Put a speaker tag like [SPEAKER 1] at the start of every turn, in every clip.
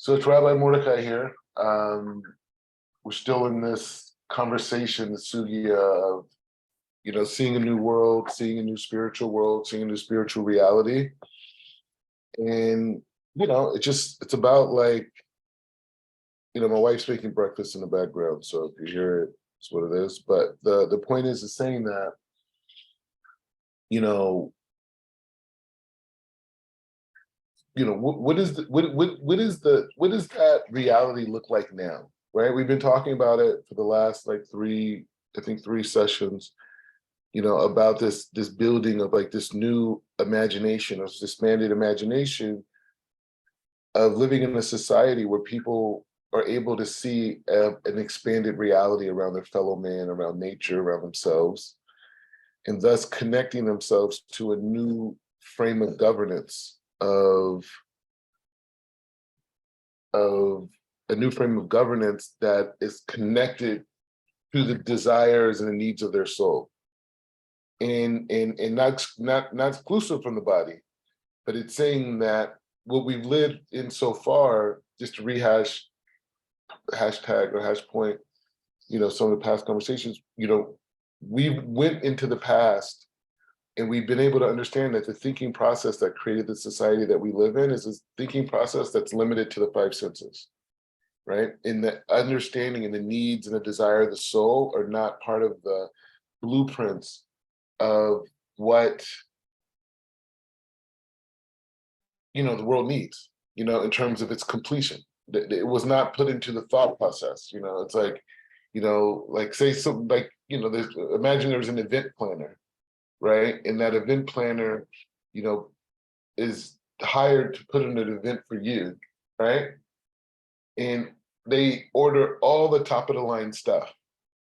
[SPEAKER 1] So it's Rabbi Mordecai here. We're still in this conversation, the sugya of, seeing a new world, seeing a new spiritual world, seeing a new spiritual reality. And, it's about like, my wife's making breakfast in the background. So if you hear it, it's what it is. But the point is saying that, you know, what is the what does that reality look like now, right? We've been talking about it for the last like three sessions, about this building of like this new imagination or this expanded imagination of living in a society where people are able to see an expanded reality around their fellow man, around nature, around themselves, and thus connecting themselves to a new frame of governance of a new frame of governance that is connected to the desires and the needs of their soul, and not exclusive from the body, but it's saying that what we've lived in so far, just to rehash hashtag or hash point, some of the past conversations, we went into the past and we've been able to understand that the thinking process that created the society that we live in is a thinking process that's limited to the five senses, right? And the understanding and the needs and the desire of the soul are not part of the blueprints of what, the world needs, in terms of its completion. It was not put into the thought process. It's like, like say something like, imagine there's an event planner, right? And that event planner, is hired to put in an event for you, right? And they order all the top of the line stuff,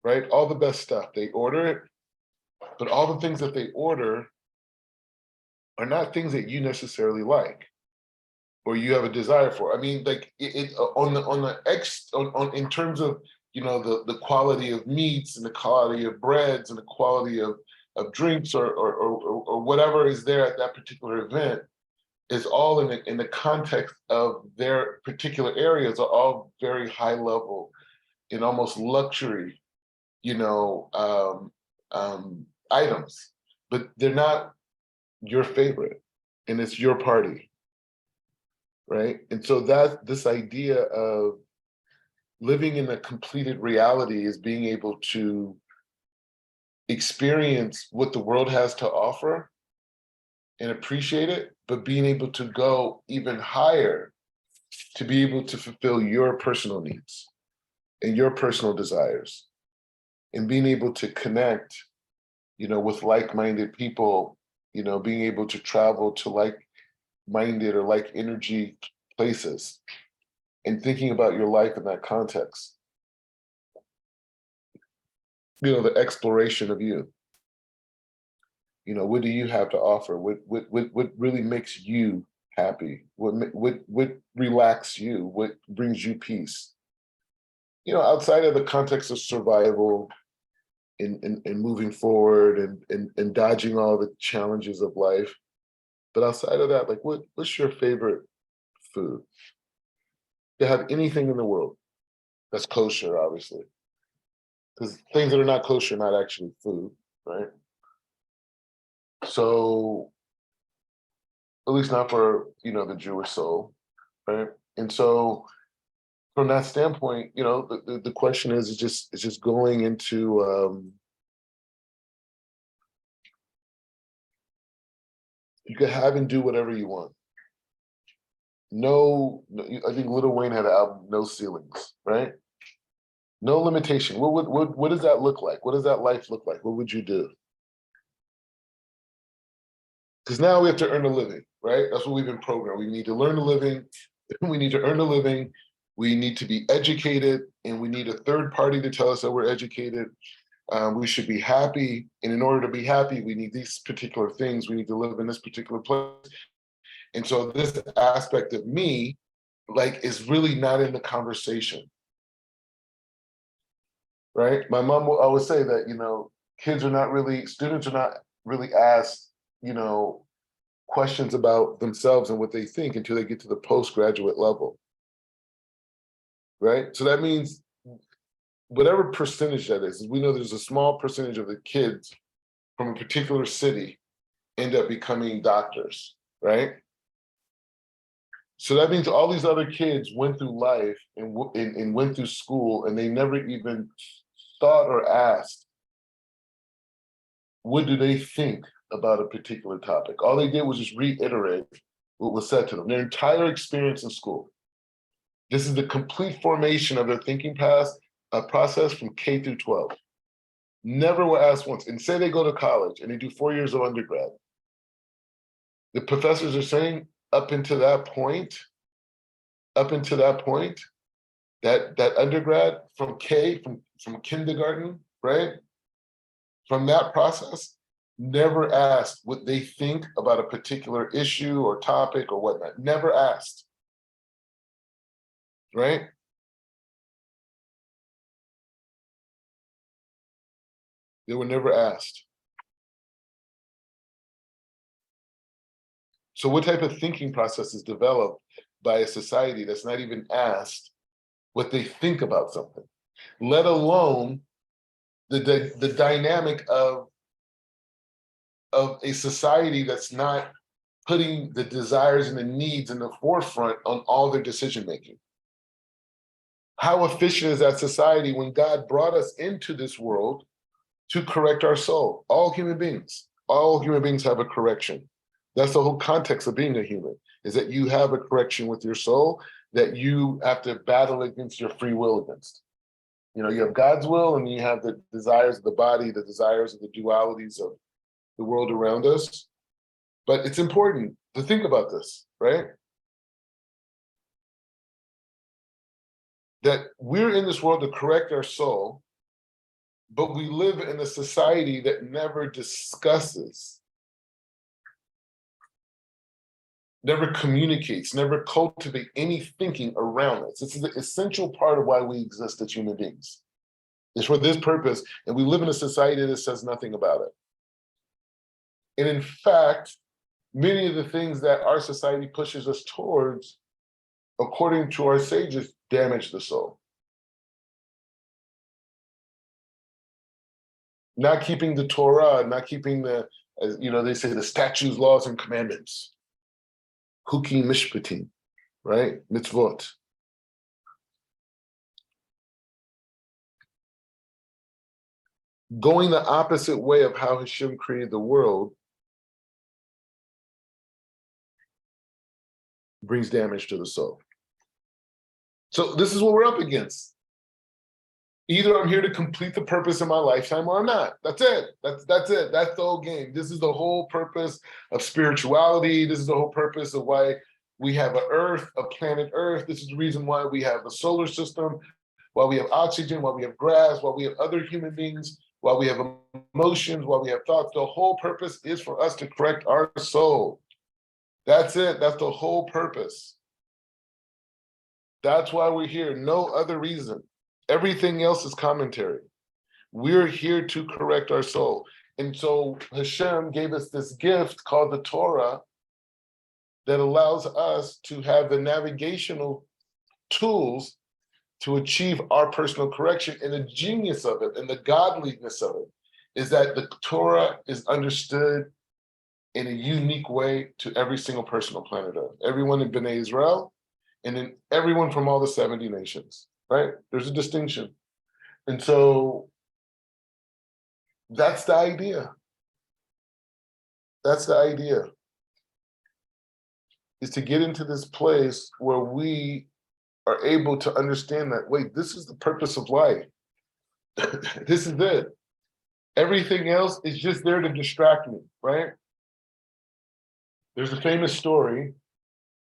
[SPEAKER 1] right? All the best stuff. They order it, but all the things that they order are not things that you necessarily like or you have a desire for. I mean, like in terms of the quality of meats and the quality of breads and the quality of drinks or whatever is there at that particular event is all in the context of their particular areas are all very high level and almost luxury, items, but they're not your favorite, and it's your party, right? And so that this idea of living in a completed reality is being able to experience what the world has to offer and appreciate it, but being able to go even higher to be able to fulfill your personal needs and your personal desires, and being able to connect, with like-minded people, being able to travel to like-minded or like energy places and thinking about your life in that context. The exploration of you. What do you have to offer? What really makes you happy? What relaxes you? What brings you peace? Outside of the context of survival and moving forward and dodging all the challenges of life. But outside of that, like what's your favorite food? You have anything in the world that's kosher, obviously. Because things that are not kosher are not actually food, right? So at least not for the Jewish soul, right? And so from that standpoint, the question is just going into you can have and do whatever you want. I think Lil Wayne had an album, No Ceilings, right? No limitation. What does that look like? What does that life look like? What would you do? Because now we have to earn a living, right? That's what we've been programmed. We need to learn a living. We need to earn a living. We need to be educated, and we need a third party to tell us that we're educated. We should be happy, and in order to be happy, we need these particular things. We need to live in this particular place. And so this aspect of me, like, is really not in the conversation, right? My mom will always say that, students are not really asked, questions about themselves and what they think until they get to the postgraduate level. right? So that means whatever percentage that is, we know there's a small percentage of the kids from a particular city end up becoming doctors, right? So that means all these other kids went through life and went through school, and they never even thought or asked, what do they think about a particular topic? All they did was just reiterate what was said to them, their entire experience in school. This is the complete formation of their thinking process from K through 12. Never were asked once. And say they go to college and they do 4 years of undergrad. The professors are saying up until that point, that undergrad from K, from kindergarten, right? From that process, never asked what they think about a particular issue or topic or whatnot. Never asked, right? They were never asked. So what type of thinking process is developed by a society that's not even asked what they think about something, let alone the dynamic of a society that's not putting the desires and the needs in the forefront on all their decision making? How efficient is that society when God brought us into this world to correct our soul? All human beings have a correction. That's the whole context of being a human, is that you have a correction with your soul that you have to battle against your free will against. You know, you have God's will and you have the desires of the body, the desires of the dualities of the world around us. But it's important to think about this, right? That we're in this world to correct our soul, but we live in a society that never discusses, never communicates, never cultivate any thinking around us. This is the essential part of why we exist as human beings. It's for this purpose, and we live in a society that says nothing about it. And in fact, many of the things that our society pushes us towards, according to our sages, damage the soul. Not keeping the Torah, not keeping the, you know, they say the statutes, laws, and commandments. Hukim mishpatim, right? Mitzvot. Going the opposite way of how Hashem created the world brings damage to the soul. So this is what we're up against. Either I'm here to complete the purpose of my lifetime or I'm not. That's it. That's it. That's the whole game. This is the whole purpose of spirituality. This is the whole purpose of why we have an Earth, a planet Earth. This is the reason why we have a solar system, why we have oxygen, why we have grass, why we have other human beings, why we have emotions, why we have thoughts. The whole purpose is for us to correct our soul. That's it. That's the whole purpose. That's why we're here. No other reason. Everything else is commentary. We're here to correct our soul. And so Hashem gave us this gift called the Torah that allows us to have the navigational tools to achieve our personal correction. And the genius of it and the godliness of it is that the Torah is understood in a unique way to every single person on planet Earth. Everyone in B'nai Israel, and then everyone from all the 70 nations, right? There's a distinction. And so that's the idea. That's the idea. Is to get into this place where we are able to understand that, wait, this is the purpose of life. This is it. Everything else is just there to distract me, right? There's a famous story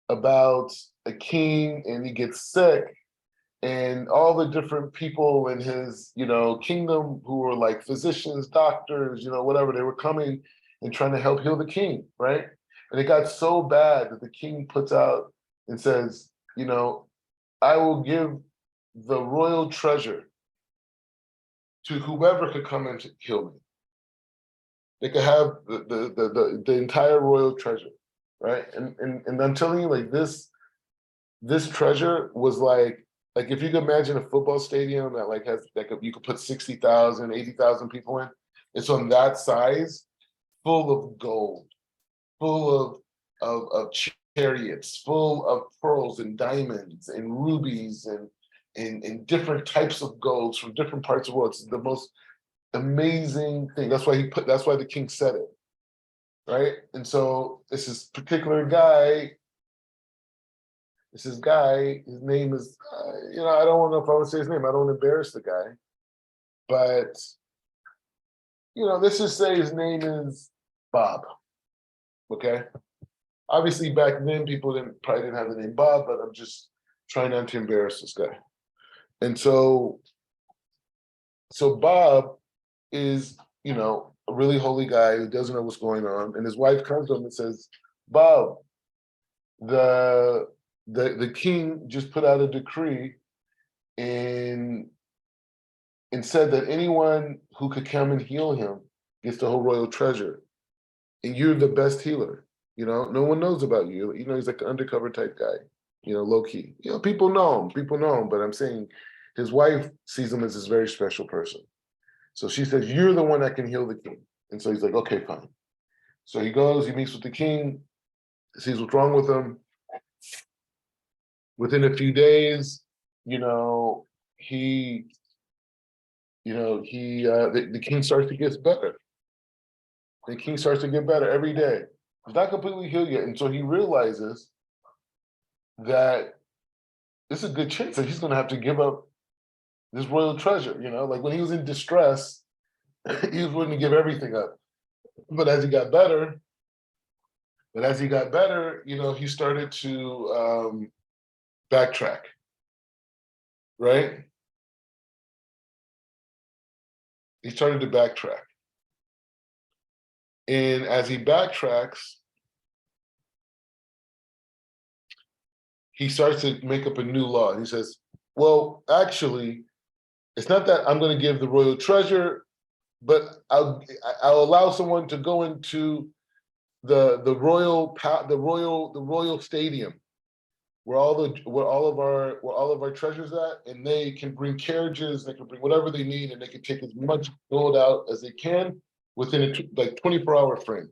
[SPEAKER 1] about a king and he gets sick, and all the different people in his, you know, kingdom who were like physicians, doctors, you know, whatever, they were coming and trying to help heal the king, right? And it got so bad that the king puts out and says, you know, I will give the royal treasure to whoever could come and heal me. They could have the entire royal treasure, right? And I'm telling you, like this treasure was like Like if you could imagine a football stadium that like has like you could put 60,000, 80,000 people in, it's on that size, full of gold, full of chariots, full of pearls and diamonds and rubies and different types of golds from different parts of the world. It's the most amazing thing. That's why the king said it. Right. And so this is particular guy. His name is, I don't know if I would say his name. I don't want to embarrass the guy. But, let's just say his name is Bob. Okay. Obviously, back then, people probably didn't have the name Bob, but I'm just trying not to embarrass this guy. And so Bob is, a really holy guy who doesn't know what's going on. And his wife comes to him and says, Bob, the king just put out a decree and said that anyone who could come and heal him gets the whole royal treasure. And you're the best healer. No one knows about you. He's like an undercover type guy, low key. People know him, but I'm saying his wife sees him as this very special person. So she says, you're the one that can heal the king. And so he's like, okay, fine. So he goes, he meets with the king, sees what's wrong with him. Within a few days, the king starts to get better. The king starts to get better every day. He's not completely healed yet. And so he realizes that this is a good chance that he's going to have to give up this royal treasure. Like when he was in distress, he was willing to give everything up. But as he got better, he started to backtrack, right? He started to backtrack. And as he backtracks, he starts to make up a new law. And he says, well, actually, it's not that I'm going to give the royal treasure, but I'll allow someone to go into the royal stadium where all of our treasures at, and they can bring carriages, they can bring whatever they need, and they can take as much gold out as they can within a 24-hour frame,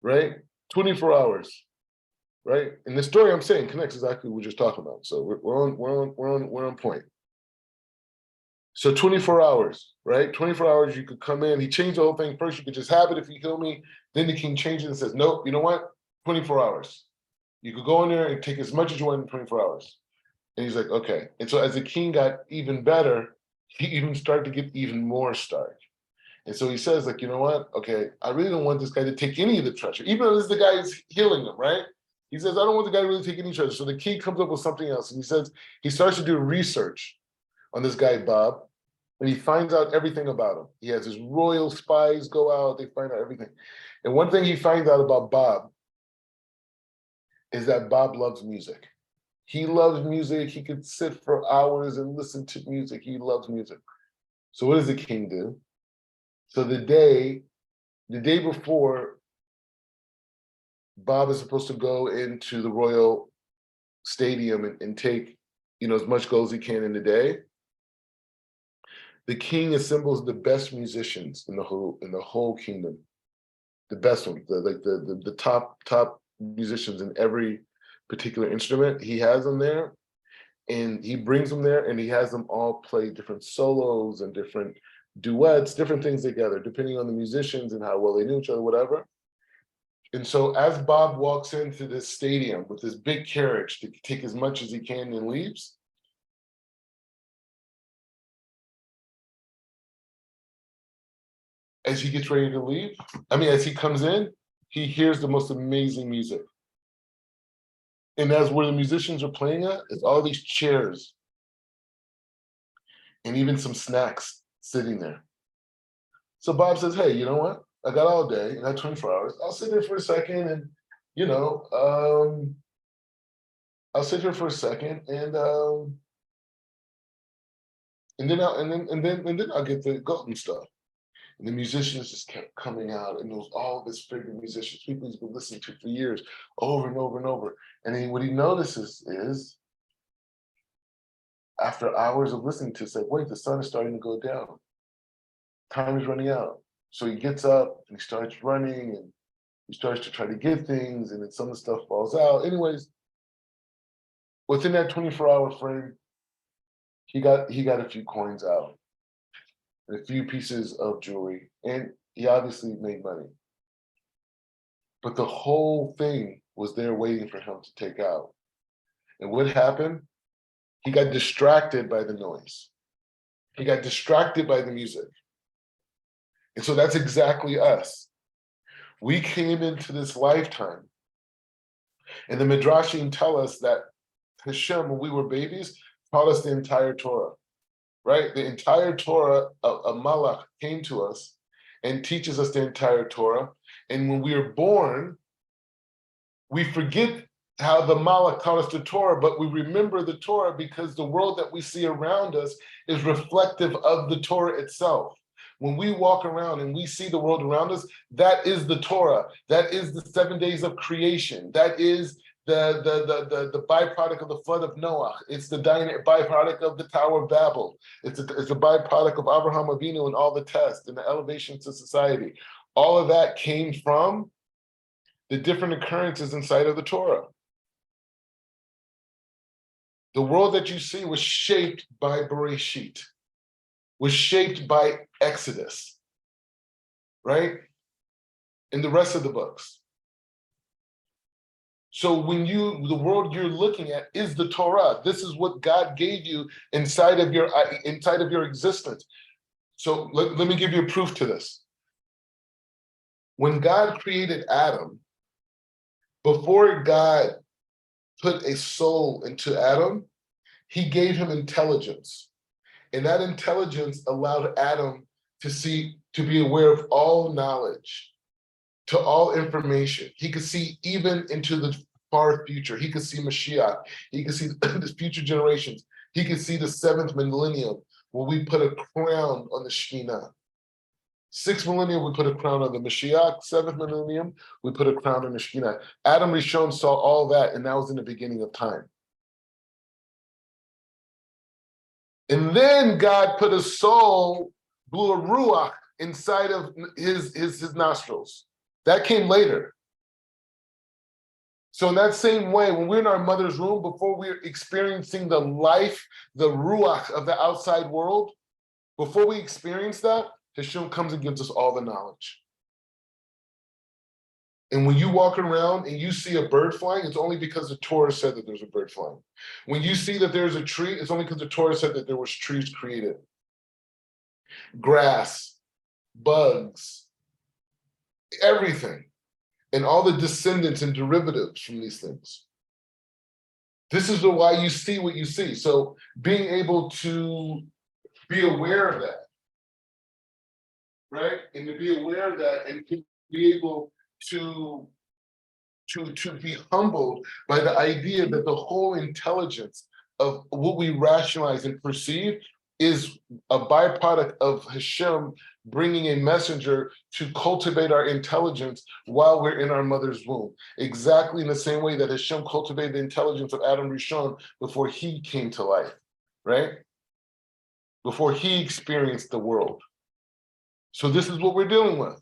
[SPEAKER 1] right? 24 hours, right? And the story I'm saying connects exactly what we're just talking about. So we're on point. So 24 hours, right? 24 hours, you could come in. He changed the whole thing. First, you could just have it if you heal me. Then the king changed it and says, nope, you know what? 24 hours. You could go in there and take as much as you want in 24 hours. And he's like, okay. And so as the king got even better, he even started to get even more stark. And so he says, like, you know what? Okay, I really don't want this guy to take any of the treasure, even though this is the guy who's healing them, right? He says, I don't want the guy to really take any treasure. So the king comes up with something else. And he says, he starts to do research on this guy, Bob, and he finds out everything about him. He has his royal spies go out, they find out everything. And one thing he finds out about Bob is that Bob loves music. He loves music. He could sit for hours and listen to music. He loves music. So what does the king do? So the day before Bob is supposed to go into the royal stadium and take, as much gold as he can in the day, the king assembles the best musicians in the whole kingdom, the best ones, the top musicians in every particular instrument. He has them there, and he brings them there, and he has them all play different solos and different duets, different things together, depending on the musicians and how well they knew each other, whatever. And so as Bob walks into this stadium with this big carriage to take as much as he can and leaves, as he gets ready to leave, as he comes in, he hears the most amazing music. And as where the musicians are playing at, it's all these chairs and even some snacks sitting there. So Bob says, hey, you know what? I got all day, I got 24 hours. I'll sit there for a second and, I'll sit here for a second and then I'll get the golden stuff. And the musicians just kept coming out, and those all of his favorite musicians, people he's been listening to for years, over and over and over. And then what he notices is after hours of listening to, say, wait, the sun is starting to go down. Time is running out. So he gets up and he starts running and he starts to try to get things, and then some of the stuff falls out. Anyways, within that 24-hour frame, he got a few coins out, and a few pieces of jewelry, and he obviously made money. But the whole thing was there waiting for him to take out. And what happened? He got distracted by the noise. He got distracted by the music. And so that's exactly us. We came into this lifetime, and the Midrashim tell us that Hashem, when we were babies, taught us the entire Torah, right? The entire Torah, a Malach came to us and teaches us the entire Torah. And when we are born, we forget how the Malach taught us the Torah, but we remember the Torah because the world that we see around us is reflective of the Torah itself. When we walk around and we see the world around us, that is the Torah. That is the 7 days of creation. That is the byproduct of the flood of Noah. It's the byproduct of the Tower of Babel. It's a byproduct of Abraham Avinu and all the tests and the elevation to society. All of that came from the different occurrences inside of the Torah. The world that you see was shaped by Bereshit, was shaped by Exodus, right? And the rest of the books. So when the world you're looking at is the Torah. This is what God gave you inside of your existence. So let me give you a proof to this. When God created Adam, before God put a soul into Adam, he gave him intelligence. And that intelligence allowed Adam to be aware of all knowledge, to all information. He could see even into the far future. He could see Mashiach. He could see the future generations. He could see the 7th millennium, where we put a crown on the Shekhinah. 6th millennium, we put a crown on the Mashiach. 7th millennium, we put a crown on the Shekhinah. Adam Rishon saw all that, and that was in the beginning of time. And then God put a soul, blew a ruach inside of his nostrils. That came later. So in that same way, when we're in our mother's womb, before we're experiencing the life, the ruach of the outside world, before we experience that, Hashem comes and gives us all the knowledge. And when you walk around and you see a bird flying, it's only because the Torah said that there's a bird flying. When you see that there's a tree, it's only because the Torah said that there was trees created. Grass, bugs, everything. And all the descendants and derivatives from these things. This is why you see what you see. So being able to be aware of that, right? And to be aware of that and to be able to be humbled by the idea that the whole intelligence of what we rationalize and perceive is a byproduct of Hashem bringing a messenger to cultivate our intelligence while we're in our mother's womb. Exactly in the same way that Hashem cultivated the intelligence of Adam Rishon before he came to life, right? Before he experienced the world. So this is what we're dealing with.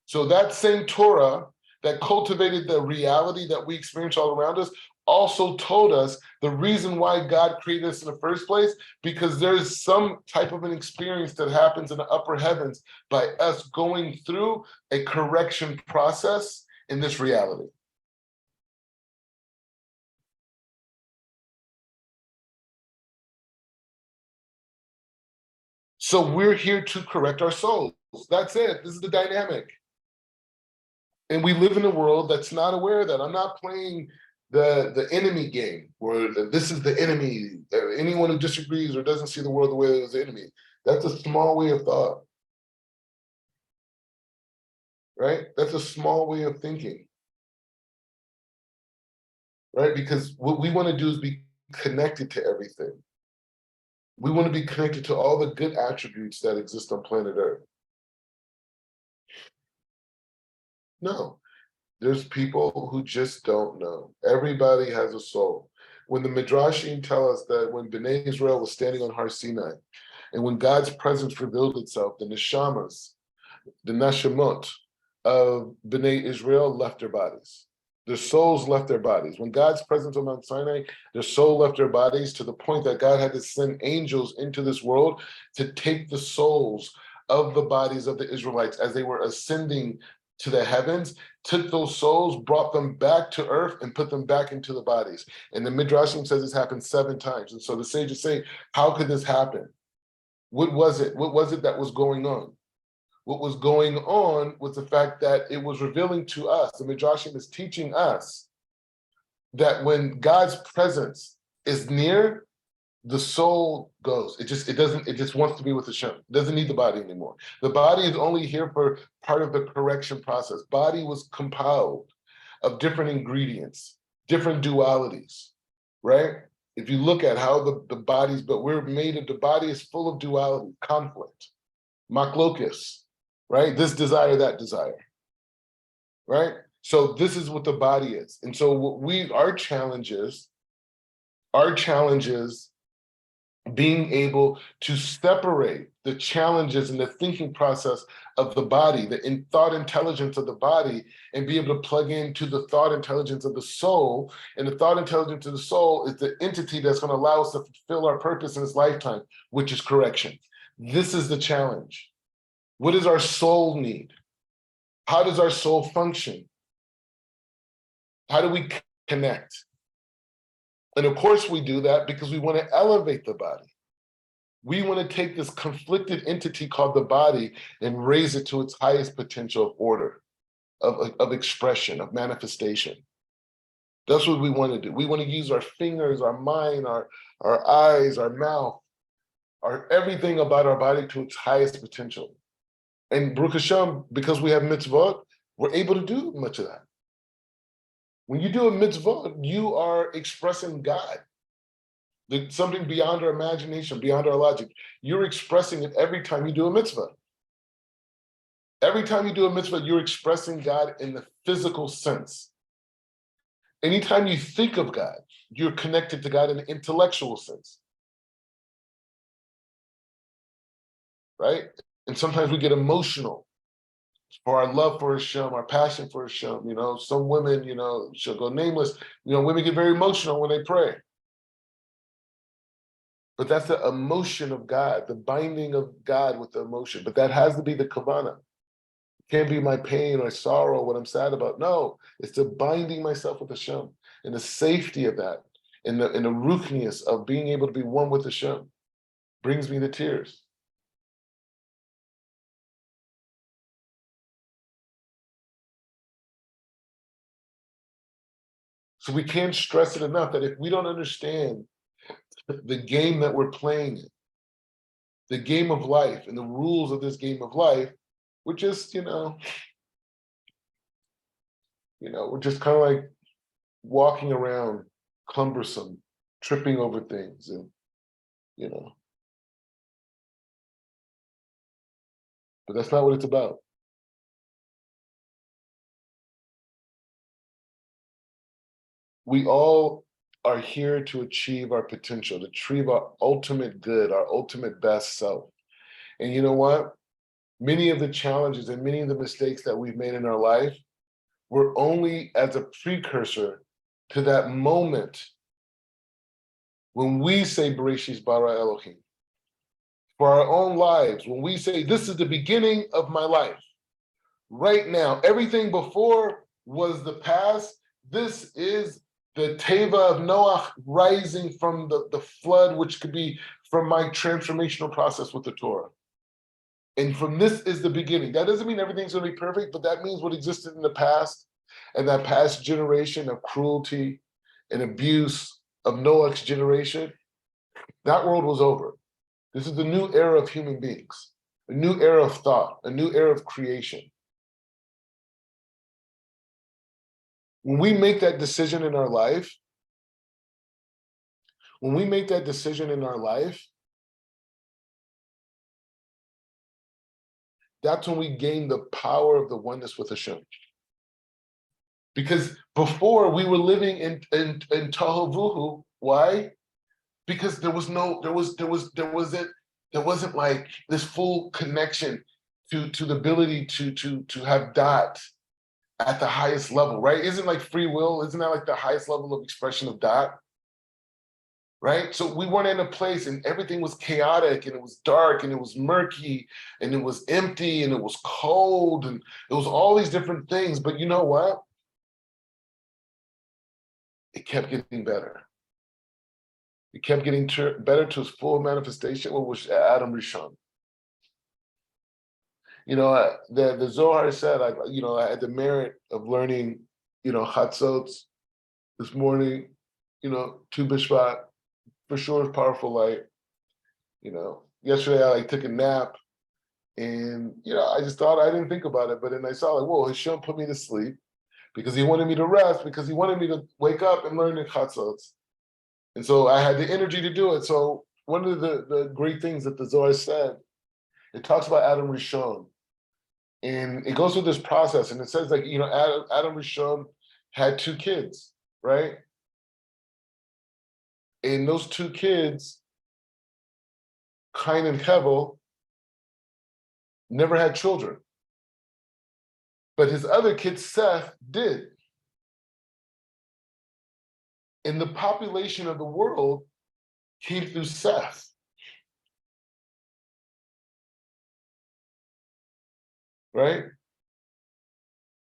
[SPEAKER 1] So that same Torah that cultivated the reality that we experience all around us also told us the reason why God created us in the first place, because there's some type of an experience that happens in the upper heavens by us going through a correction process in this reality. So we're here to correct our souls. That's it. This is the dynamic. And we live in a world that's not aware of that. I'm not playing the enemy game where this is the enemy. Anyone who disagrees or doesn't see the world the way it is the enemy. That's a small way of thought. Right? That's a small way of thinking. Right? Because what we want to do is be connected to everything. We want to be connected to all the good attributes that exist on planet Earth. No. There's people who just don't know. Everybody has a soul. when the Midrashim tell us that when Bnei Israel was standing on Har Sinai, and when God's presence revealed itself, the neshamas, the neshamot of Bnei Israel left their bodies. Their souls left their bodies. When God's presence on Mount Sinai, their soul left their bodies to the point that God had to send angels into this world to take the souls of the bodies of the Israelites as they were ascending to the heavens, took those souls, brought them back to earth, and put them back into the bodies. And the Midrashim says this happened 7 times. And so the sages say, how could this happen? What was it? What was it that was going on? What was going on was the fact that it was revealing to us, the Midrashim is teaching us that when God's presence is near, the soul goes. It just wants to be with Hashem. It doesn't need the body anymore. The body is only here for part of the correction process. Body was compiled of different ingredients, different dualities, right? If you look at how the body's built, we're made of, the body is full of duality, conflict, machlokus, right? This desire, that desire, right? So this is what the body is. And so what our challenge is being able to separate the challenges and the thinking process of the body, the thought intelligence of the body, and be able to plug into the thought intelligence of the soul. And the thought intelligence of the soul is the entity that's going to allow us to fulfill our purpose in this lifetime, which is correction. This is the challenge. What does our soul need? How does our soul function? How do we connect? And of course we do that because we want to elevate the body. We want to take this conflicted entity called the body and raise it to its highest potential of order, of expression, of manifestation. That's what we want to do. We want to use our fingers, our mind, our eyes, our mouth, everything about our body to its highest potential. And Baruch Hashem, because we have mitzvot, we're able to do much of that. When you do a mitzvah, you are expressing God. Something beyond our imagination, beyond our logic. You're expressing it every time you do a mitzvah. Every time you do a mitzvah, you're expressing God in the physical sense. Anytime you think of God, you're connected to God in the intellectual sense. Right? And sometimes we get emotional for our love for Hashem, our passion for Hashem. You know, some women, she'll go nameless. Women get very emotional when they pray. But that's the emotion of God, the binding of God with the emotion. But that has to be the kavanah. It can't be my pain or sorrow, what I'm sad about. No, it's the binding myself with Hashem and the safety of that and the ruchnius of being able to be one with Hashem brings me to tears. So we can't stress it enough that if we don't understand the game that we're playing in, the game of life and the rules of this game of life, we're just, we're just kind of like walking around cumbersome, tripping over things and, but that's not what it's about. We all are here to achieve our potential, to achieve our ultimate good, our ultimate best self. And you know what? Many of the challenges and many of the mistakes that we've made in our life were only as a precursor to that moment when we say Bereshis bara Elohim. For our own lives, when we say, this is the beginning of my life. Right now, everything before was the past. This is the Teva of Noach rising from the flood, which could be from my transformational process with the Torah. And from this is the beginning. That doesn't mean everything's going to be perfect, but that means what existed in the past and that past generation of cruelty and abuse of Noach's generation, that world was over. This is the new era of human beings, a new era of thought, a new era of creation. When we make that decision in our life, that's when we gain the power of the oneness with Hashem. Because before we were living in tohu vuhu, Why? Because there wasn't like this full connection to the ability to have dot at the highest level, right? Isn't like free will, isn't that like the highest level of expression of dot? Right? So we weren't in a place and everything was chaotic and it was dark and it was murky and it was empty and it was cold and it was all these different things. But you know what? It kept getting better. It kept getting better to its full manifestation, what was Adam Rishon. You know, the Zohar said, I had the merit of learning, Chatzot this morning, Tu Bishvat, for sure is powerful light. Yesterday I took a nap and, I just thought, I didn't think about it, but then I saw like, whoa, Hashem put me to sleep because he wanted me to rest, because he wanted me to wake up and learn the Chatzot. And so I had the energy to do it. So one of the great things that the Zohar said, it talks about Adam Rishon. And it goes through this process, and it says like, Adam Rishon had 2 kids, right? And those 2 kids, Cain and Hevel, never had children. But his other kid, Seth, did. And the population of the world came through Seth. Right?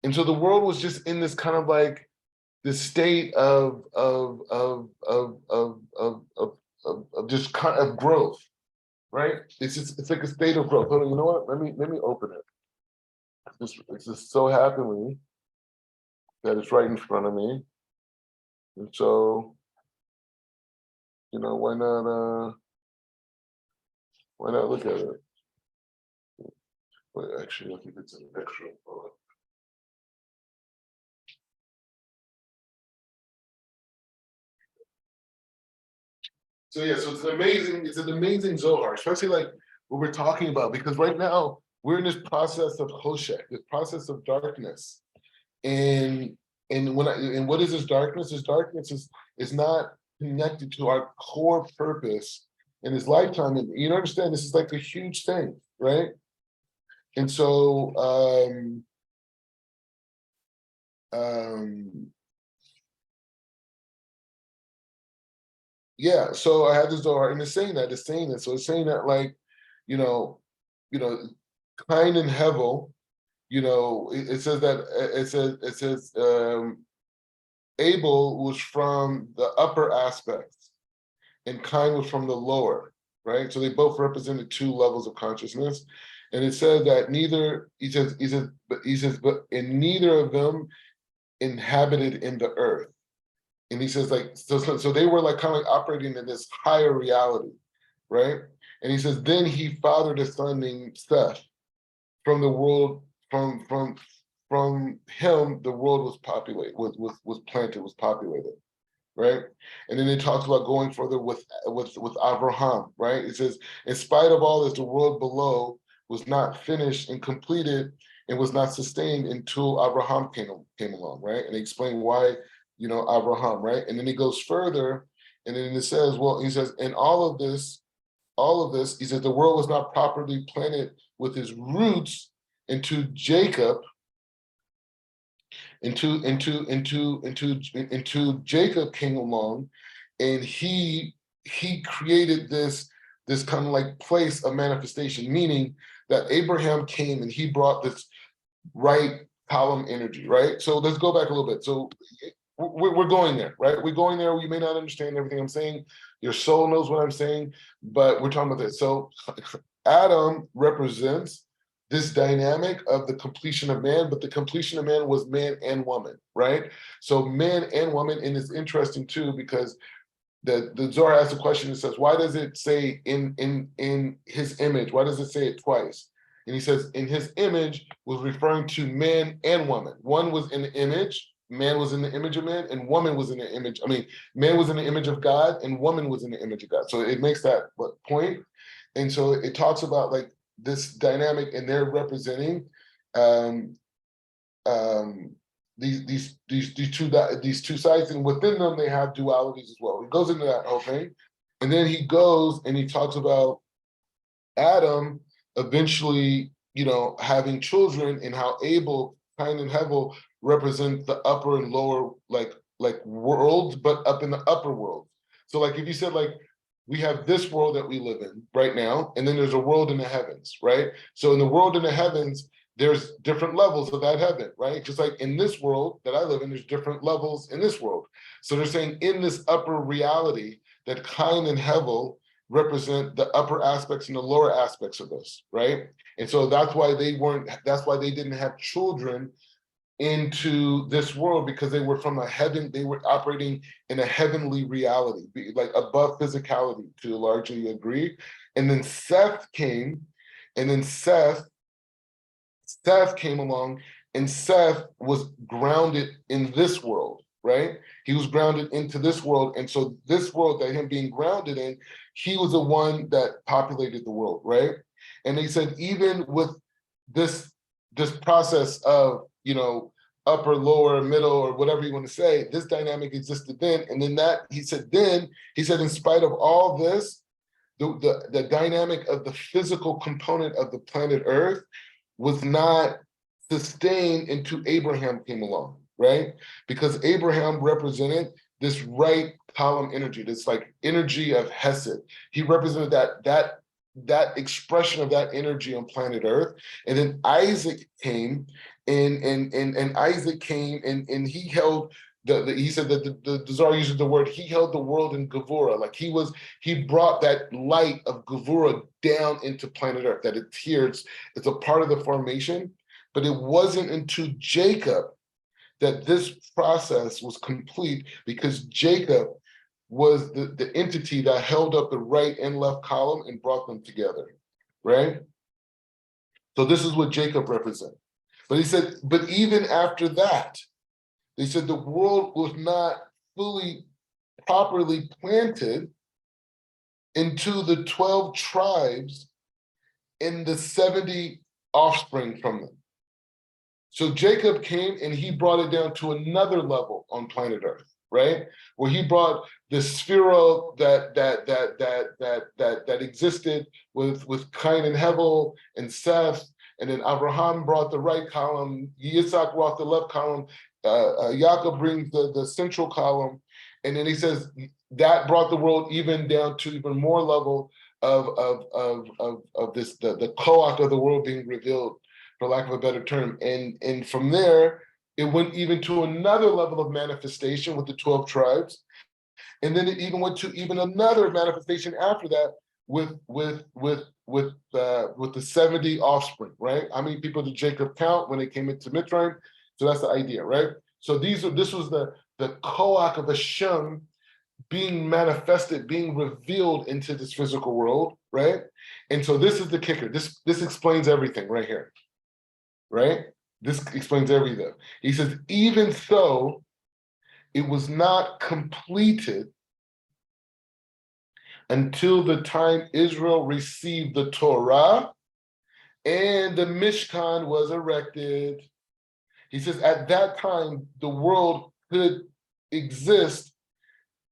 [SPEAKER 1] And so the world was just in this kind of like this state of just kind of growth, right? It's like a state of growth. Hold on, you know what? Let me open it. It's just so happily that it's right in front of me. And so, why not look at it? Wait, actually, I think it's an extra. So yeah, so it's an amazing Zohar, especially like what we're talking about, because right now we're in this process of Choshek, this process of darkness. And what is this darkness? This darkness is not connected to our core purpose in this lifetime. And you understand this is like a huge thing, right? And so yeah, so I had this Zohar, and it's saying that, so it's saying that like, Cain and Hevel, it says that it says Abel was from the upper aspects and Cain was from the lower, right? So they both represented 2 levels of consciousness. And it says that but in neither of them inhabited in the earth. And he says like, so they were like kind of like operating in this higher reality, right? And he says, then he fathered a son named Seth. From the world, from him, the world was populated, was planted, was populated, right? And then it talks about going further with Abraham, right? It says, in spite of all this, the world below was not finished and completed and was not sustained until Abraham came along, right? And he explained why, Abraham, right? And then he goes further, and then it says, well, he says, in all of this, he says, the world was not properly planted with his roots into Jacob, into Jacob came along, and he created this kind of like place of manifestation, meaning that Abraham came and he brought this right column energy, right? So let's go back a little bit. So we're going there, right? We're going there. You may not understand everything I'm saying. Your soul knows what I'm saying, but we're talking about this. So Adam represents this dynamic of the completion of man, but the completion of man was man and woman, right? So man and woman, and it's interesting too, because the Zohar asks a question that says, why does it say in his image? Why does it say it twice? And he says, in his image was referring to man and woman. One was in the image, man was in the image of man, and woman was in the image. Man was in the image of God, and woman was in the image of God. So it makes that point. And so it talks about like this dynamic, and they're representing these two sides, and within them they have dualities as well. goes into that whole thing. And then he goes and he talks about Adam eventually, having children, and how Abel, Cain, and Hevel represent the upper and lower, like worlds, but up in the upper world. So like if you said like we have this world that we live in right now, and then there's a world in the heavens, right? So in the world in the heavens, there's different levels of that heaven, right? Just like in this world that I live in, there's different levels in this world. So they're saying in this upper reality that Cain and Hevel represent the upper aspects and the lower aspects of this, right? And so that's why they didn't have children into this world, because they were from a heaven, they were operating in a heavenly reality, like above physicality, to largely agree. And then Seth came, and then Seth came along, and Seth was grounded in this world, right? He was grounded into this world. And so this world that him being grounded in, he was the one that populated the world, right? And they said, even with this process of, upper, lower, middle, or whatever you want to say, this dynamic existed then. And then he said, in spite of all this, the dynamic of the physical component of the planet Earth was not sustained until Abraham came along, right? Because Abraham represented this right column energy, this like energy of Hesed. He represented that expression of that energy on planet Earth. And then Isaac came, and Isaac came, and he held he said that the Zohar uses the word, he held the world in Gevurah, like he brought that light of Gevurah down into planet Earth, that it's a part of the formation. But it wasn't until Jacob that this process was complete, because Jacob was the entity that held up the right and left column and brought them together, right? So this is what Jacob represents. But he said, but even after that, they said the world was not fully, properly planted into the 12 tribes and the 70 offspring from them. So Jacob came and he brought it down to another level on planet Earth, right? Where he brought the spheral that existed with Cain and Hevel and Seth, and then Abraham brought the right column, Yitzhak brought the left column, Yaakov brings the central column, and then he says that brought the world even down to even more level of this the koach of the world being revealed, for lack of a better term. And from there, it went even to another level of manifestation with the 12 tribes. And then it even went to even another manifestation after that with the 70 offspring, right? How many people did Jacob count when they came into Mitzrayim? So that's the idea, right? So this was the koach of Hashem being manifested, being revealed into this physical world, right? And so this is the kicker. This explains everything right here, right? This explains everything. He says, even so, it was not completed until the time Israel received the Torah and the Mishkan was erected. He says, at that time, the world could exist,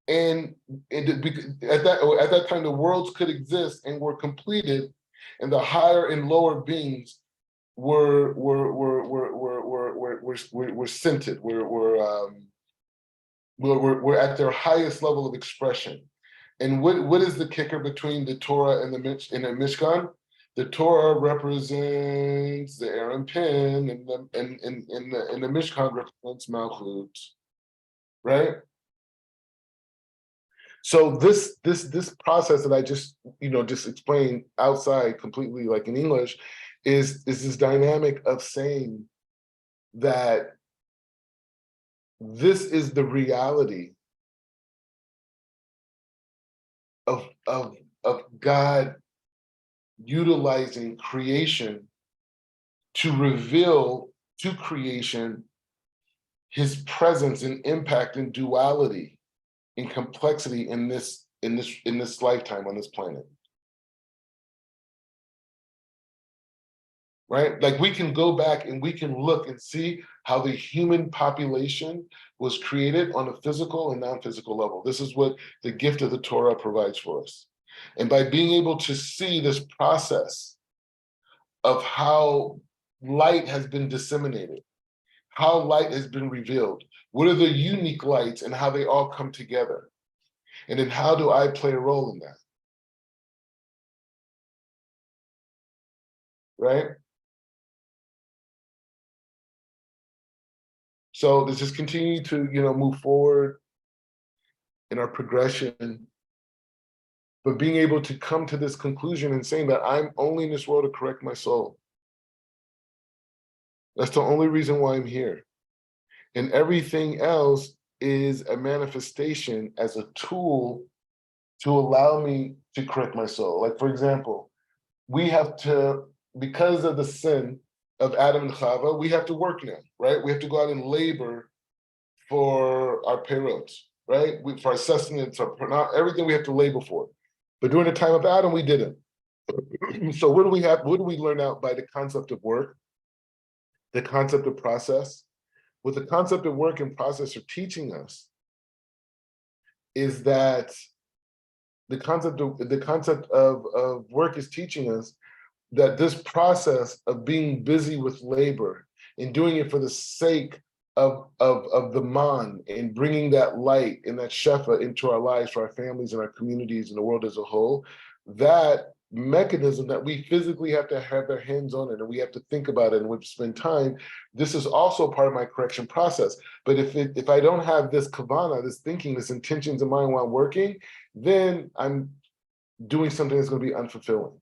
[SPEAKER 1] and at that time, the worlds could exist and were completed, and the higher and lower beings were scented, were at their highest level of expression. And what is the kicker between the Torah and the Mishkan? The Torah represents the Aaron pin, and the Mishkan represents Malchut, right? So this process that I just explained outside completely, like in English, is this dynamic of saying that this is the reality of God utilizing creation to reveal to creation his presence and impact and duality and complexity in this lifetime on this planet. right? Like we can go back and we can look and see how the human population was created on a physical and non-physical level. This is what the gift of the Torah provides for us. And by being able to see this process of how light has been disseminated, how light has been revealed, what are the unique lights and how they all come together. And then how do I play a role in that, right? So let's just continue to, move forward in our progression, but being able to come to this conclusion and saying that I'm only in this world to correct my soul. That's the only reason why I'm here. And everything else is a manifestation as a tool to allow me to correct my soul. Like, for example, we have to, because of the sin of Adam and Chava, we have to work now, right? We have to go out and labor for our parents, right? For our sustenance, everything we have to labor for. But during the time of Adam, we didn't. So what do we have? What do we learn out by the concept of work, the concept of process? What the concept of work and process are teaching us is that the concept of work is teaching us that this process of being busy with labor and doing it for the sake of the man and bringing that light and that shefa into our lives, for our families and our communities and the world as a whole, that mechanism that we physically have to have our hands on it and we have to think about it and we have to spend time, this is also part of my correction process. But if I don't have this kavana, this thinking, this intentions in mind while I'm working, then I'm doing something that's going to be unfulfilling.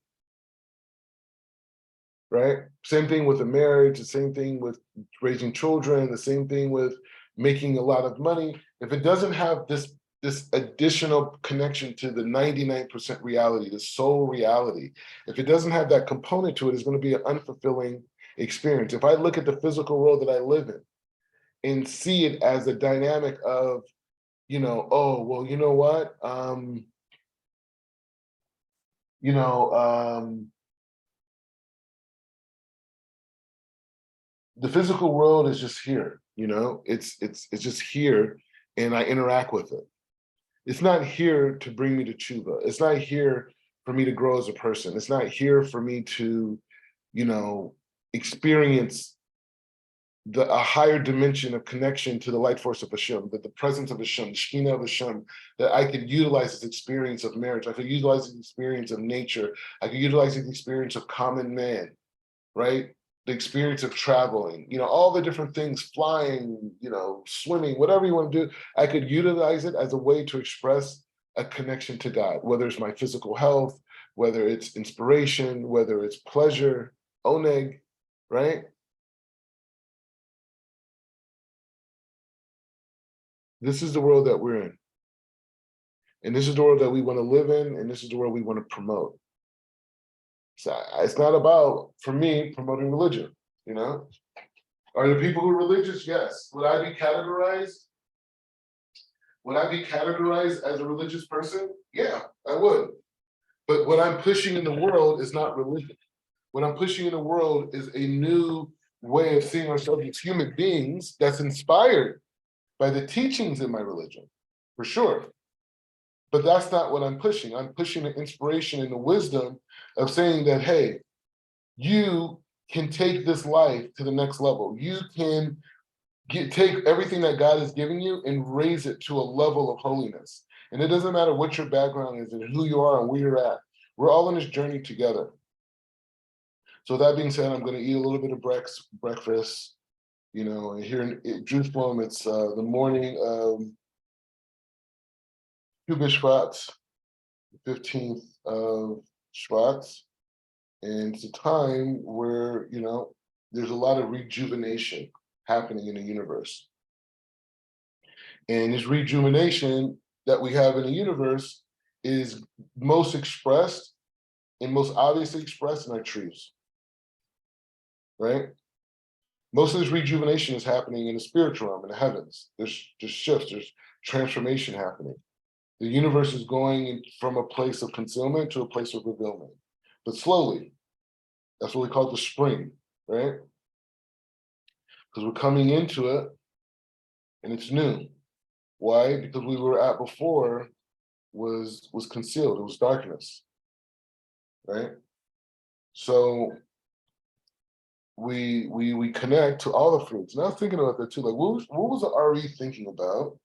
[SPEAKER 1] Right? Same thing with a marriage, the same thing with raising children, the same thing with making a lot of money. If it doesn't have this additional connection to the 99% reality, the soul reality, if it doesn't have that component to it, it's going to be an unfulfilling experience. If I look at the physical world that I live in and see it as a dynamic of, oh, well, you know what? You know, the physical world is just here, it's just here, and I interact with it. It's not here to bring me to tshuva. It's not here for me to grow as a person. It's not here for me to, experience a higher dimension of connection to the light force of Hashem, that the presence of Hashem, the Shekhinah of Hashem, that I could utilize this experience of marriage. I could utilize the experience of nature. I could utilize the experience of common man, right? The experience of traveling, all the different things, flying, swimming, whatever you want to do, I could utilize it as a way to express a connection to God, whether it's my physical health, whether it's inspiration, whether it's pleasure, oneg, right? This is the world that we're in. And this is the world that we want to live in, and this is the world we want to promote. So it's not about, for me, promoting religion, Are the people who are religious? Yes. Would I be categorized? Would I be categorized as a religious person? Yeah, I would. But what I'm pushing in the world is not religion. What I'm pushing in the world is a new way of seeing ourselves as human beings that's inspired by the teachings in my religion, for sure. But that's not what I'm pushing. I'm pushing the inspiration and the wisdom of saying that, hey, you can take this life to the next level. You can take everything that God has given you and raise it to a level of holiness. And it doesn't matter what your background is and who you are and where you're at. We're all on this journey together. So that being said, I'm going to eat a little bit of breakfast, and here in Jerusalem, it's the morning of Tu B'Shvat, the 15th of Shvat. And it's a time where, there's a lot of rejuvenation happening in the universe. And this rejuvenation that we have in the universe is most expressed and most obviously expressed in our trees, right? Most of this rejuvenation is happening in the spiritual realm, in the heavens. There's just shifts, there's transformation happening. The universe is going from a place of concealment to a place of revealment, but slowly. That's what we call the spring, right? Because we're coming into it and it's new. Why? Because we were at before was concealed, it was darkness, right? So we connect to all the fruits. And I was thinking about that too. Like, what was the RE thinking about?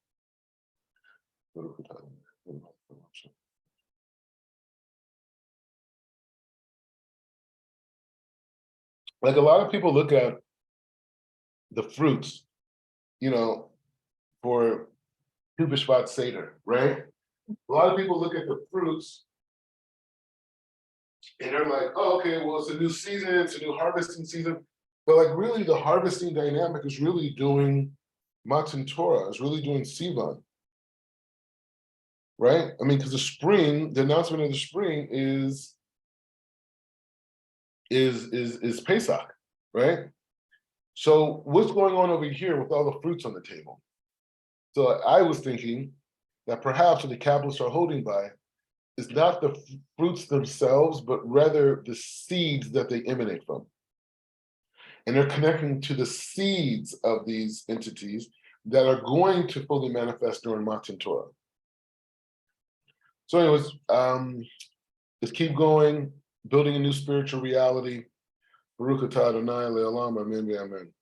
[SPEAKER 1] Like a lot of people look at the fruits, you know, for Tu B'Shvat Seder, right? A lot of people look at the fruits and they're like, oh, okay, well, it's a new season, it's a new harvesting season. But like really the harvesting dynamic is really doing Matan Torah, is really doing Sivan, right? I mean, because the spring, the announcement of the spring is Pesach, right? So what's going on over here with all the fruits on the table? So I was thinking that perhaps what the Kabbalists are holding by is not the fruits themselves, but rather the seeds that they emanate from. And they're connecting to the seeds of these entities that are going to fully manifest during Matan Torah. So anyways, let's keep going, building a new spiritual reality. Baruch atah Adonai le'olam, amen, amen.